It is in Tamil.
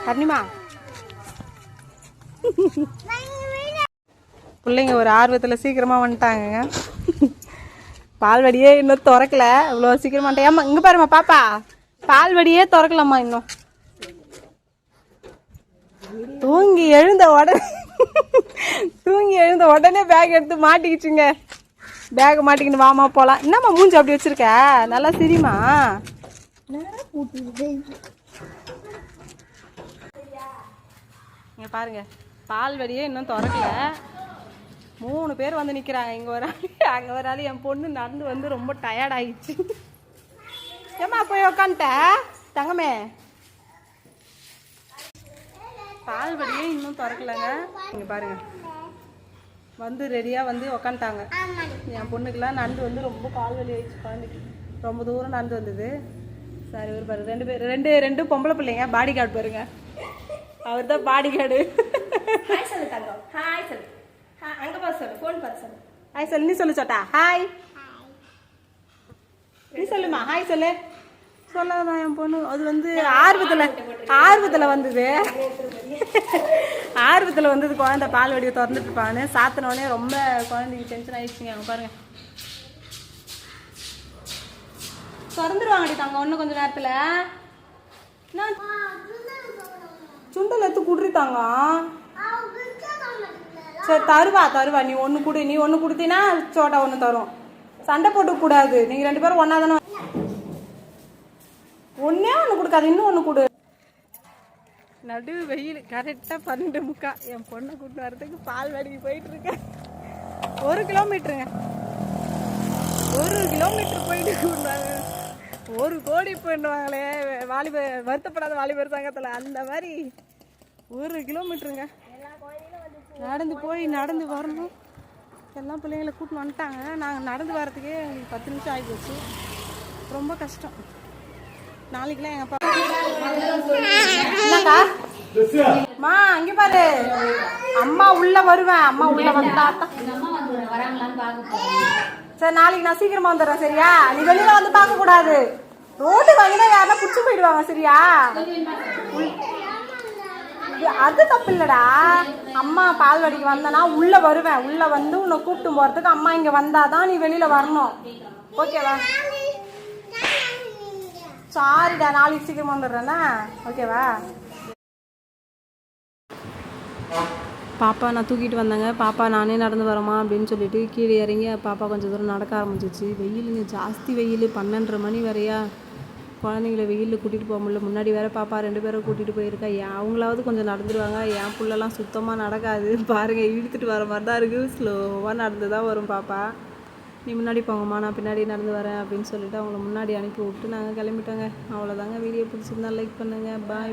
கர்ணிமா பிள்ளைங்க ஒரு ஆர்வத்தில் சீக்கிரமாக வந்துட்டாங்க. பால்வடியே இன்னும் திறக்கல. இவ்வளோ சீக்கிரமா வந்துட்டேன். ஏம்மா இங்கே பாருமா பாப்பா, பால்வடியே திறக்கலாமா இன்னும். தூங்கி எழுந்த உடனே பேக் எடுத்து மாட்டிக்கிச்சுங்க. பேக் மாட்டிக்கின்னு வாமா போகலாம். என்னம்மா மூஞ்சி அப்படி வச்சிருக்க? நல்லா சிரிமா. இங்கே பாருங்க, பால்வடியே இன்னும் திறக்கல. 3 பேர் வந்து நிற்கிறாங்க. இங்கே ஒரு ஆள், அங்கே ஒரு ஆள். என் பொண்ணு நடந்து வந்து ரொம்ப டயர்ட் ஆயிடுச்சு. ஏம்மா போய் உக்காந்துட்ட தங்கமே. பால்வடியே இன்னும் திறக்கலங்க. இங்கே பாருங்க, வந்து ரெடியாக வந்து உக்காந்துட்டாங்க. என் பொண்ணுக்கெல்லாம் நடந்து வந்து ரொம்ப கால் வலி ஆயிடுச்சு. குழந்தைக்கு ரொம்ப தூரம் நடந்து வந்தது. சரி ஒரு பாரு, ரெண்டு பொம்பளை பிள்ளைங்க. பாடி கார்டு பாருங்க, அவர் தான் பாடி கார்டு. ஹாய் சொல்லு தங்கம், ஹாய் சொல்லு. அங்கே பார்த்து சொல்லு, ஃபோன் பார்த்து சொல்லு. ஹாய் சொல்லு. நீ சொல்லு சோட்டா. ஹாய் நீ சொல்லுமா. ஹாய் சொல்லு. சொல்லாதான் என் பொண்ணு. அது வந்து ஆர்வத்தில் வந்தது. ஆர்வத்தில் வந்தது. குழந்தை பால் வடியை திறந்துட்டு இருப்பான்னு சாத்தினோடனே ரொம்ப குழந்தைக்கு டென்ஷன் ஆயிடுச்சுங்க. அவங்க பாருங்க, திறந்துருவாங்கடி தாங்க இன்னும் கொஞ்சம் நேரத்தில். சுண்டல் எடுத்து குடுத்தாங்க. சரி தருவா. நீ ஒன்று கொடுத்தீங்கன்னா சோட்டா ஒன்று தரும். சண்டை போட்டு கூடாது. நீங்கள் 2 பேரும் ஒன்றா தானே. ஒன்றே ஒன்று கொடுக்காது, இன்னும் ஒன்று கொடு. நடு வெயில் கரெக்டாக 12:45. என் பொண்ணை கூப்பிட்டு வரதுக்கு பால்வாடிக்கு போயிட்டுருக்கேன். 1 கிலோமீட்டருங்க. 1 கிலோமீட்டர் போயிட்டு கூப்பிடுவாங்க. 1 கோடி போயிடுவாங்களே வருத்தப்படாத வாலிபர் சங்கத்தில். அந்த மாதிரி 1 கிலோமீட்டருங்க நடந்து வரணும். எல்லாம் பிள்ளைங்களை கூப்பிட்டு வந்துட்டாங்க. நாங்கள் நடந்து வரதுக்கே 10 நிமிஷம் ஆகி போச்சு. ரொம்ப கஷ்டம். நாளைக்குலாம் எங்கள் அப்பா என்னக்கா மா இங்கே பாரு. அம்மா உள்ள வருவேன். அம்மா உள்ள வந்தா சரி. நாளைக்கு நான் சீக்கிரமா வந்துடுறேன் சரியா? நீ வெளியில வந்து பார்க்க கூடாது. ரோட்டு வாங்கினா யாரா பிடிச்சி போயிடுவாங்க சரியா? அது தப்பு இல்லடா. அம்மா பால்வாடிக்கு வந்தனா உள்ள வருவேன். உள்ள வந்து உன்னை கூப்பிட்டு போறதுக்கு அம்மா இங்க வந்தாதான் நீ வெளியில வரணும். ஓகேவா? சாரிடா, நாளைக்கு சீக்கிரமா வந்துடுறேன்னா. ஓகேவா? பாப்பா நான் தூக்கிட்டு வந்தேங்க. பாப்பா நானே நடந்து வரமா அப்படின்னு சொல்லிட்டு கீழே இறங்கி பாப்பா கொஞ்சம் தூரம் நடக்க ஆரம்பிச்சிச்சு. வெயிலுங்க ஜாஸ்தி வெயில். 12:30 மணி வரையா குழந்தைங்கள வெயிலில் கூட்டிகிட்டு போக முடியல. முன்னாடி வேறு பாப்பா 2 பேரும் கூட்டிகிட்டு போயிருக்கா. அவங்களாவது கொஞ்சம் நடந்துடுவாங்க. என் புள்ளெல்லாம் சுத்தமாக நடக்காது. பாருங்கள், இழுத்துட்டு வர மாதிரி தான் இருக்குது. ஸ்லோவாக நடந்து தான் வரும் பாப்பா. நீ முன்னாடி போங்கம்மா, நான் பின்னாடி நடந்து வரேன் அப்படின்னு சொல்லிட்டு அவங்கள முன்னாடி அனுப்பி விட்டு நாங்கள் கிளம்பிட்டோங்க. அவ்வளோதாங்க. வீடியோ பிடிச்சிருந்தா லைக் பண்ணுங்கள். பாய்.